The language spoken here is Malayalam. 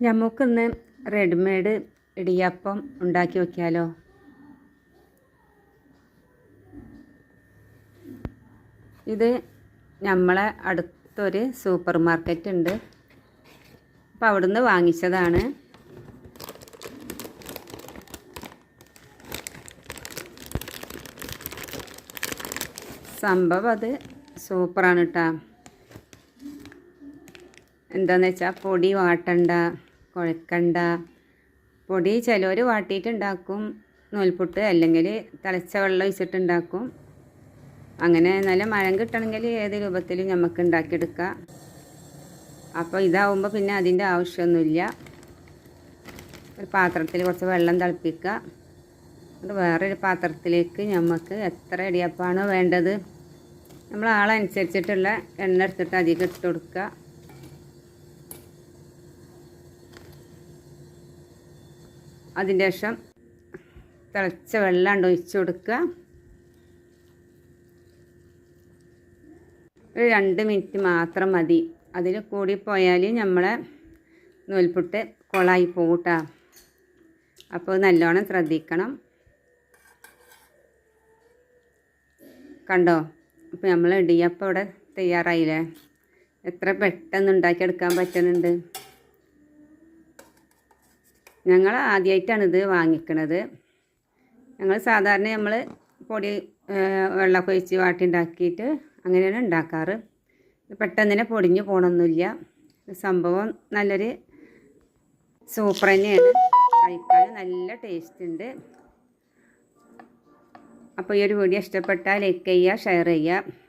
നമുക്കിന്ന് റെഡിമെയ്ഡ് ഇടിയപ്പം ഉണ്ടാക്കി നോക്കിയാലോ. ഇത് നമ്മളെ അടുത്തൊരു സൂപ്പർ മാർക്കറ്റ് ഉണ്ട്. അപ്പോൾ അവിടുന്ന് വാങ്ങിച്ചതാണ്. സംഭവം അത് സൂപ്പറാണ് കേട്ടോ. എന്താണെന്ന് വെച്ചാൽ പൊടി വാട്ടണ്ട, കുഴക്കണ്ട. പൊടി ചിലവർ വാട്ടിയിട്ടുണ്ടാക്കും നൂൽപുട്ട്, അല്ലെങ്കിൽ തിളച്ച വെള്ളം ഒഴിച്ചിട്ടുണ്ടാക്കും. അങ്ങനെ നല്ല മഴം കിട്ടണമെങ്കിൽ ഏത് രൂപത്തിലും നമുക്ക് ഉണ്ടാക്കിയെടുക്കാം. അപ്പോൾ ഇതാവുമ്പോൾ പിന്നെ അതിൻ്റെ ആവശ്യമൊന്നുമില്ല. ഒരു പാത്രത്തിൽ കുറച്ച് വെള്ളം തിളപ്പിക്കുക. അത് വേറൊരു പാത്രത്തിലേക്ക് നമുക്ക് എത്ര ഇടിയപ്പമാണോ വേണ്ടത് നമ്മൾ ആളനുസരിച്ചിട്ടുള്ള എണ്ണ എടുത്തിട്ട് അധികം ഇട്ട് കൊടുക്കുക. അതിൻ്റെ ശേഷം തിളച്ച വെള്ളം ഒഴിച്ച് കൊടുക്കുക. ഒരു 2 മിനിറ്റ് മാത്രം മതി. അതിൽ കൂടിപ്പോയാൽ നമ്മളെ നൂൽപുട്ട് കൊളായി പോകട്ടാ. അപ്പോൾ നല്ലോണം ശ്രദ്ധിക്കണം. കണ്ടോ? അപ്പോൾ നമ്മൾ ഇടിയപ്പം ഇവിടെ തയ്യാറായില്ലേ. എത്ര പെട്ടെന്ന് ഉണ്ടാക്കിയെടുക്കാൻ പറ്റുന്നുണ്ട്. ഞങ്ങൾ ആദ്യമായിട്ടാണിത് വാങ്ങിക്കണത്. ഞങ്ങൾ സാധാരണ നമ്മൾ പൊടി വെള്ളമൊക്കെ ഒഴിച്ച് വാട്ടി ഉണ്ടാക്കിയിട്ട് അങ്ങനെയാണ് ഉണ്ടാക്കാറ്. പെട്ടെന്ന് തന്നെ പൊടിഞ്ഞു പോകണമെന്നില്ല. സംഭവം നല്ലൊരു സൂപ്പർ തന്നെയാണ്. കഴിക്കാൻ നല്ല ടേസ്റ്റ് ഉണ്ട്. അപ്പോൾ ഈ ഒരു വീഡിയോ ഇഷ്ടപ്പെട്ടാൽ ലൈക്ക് ചെയ്യുക, ഷെയർ ചെയ്യുക.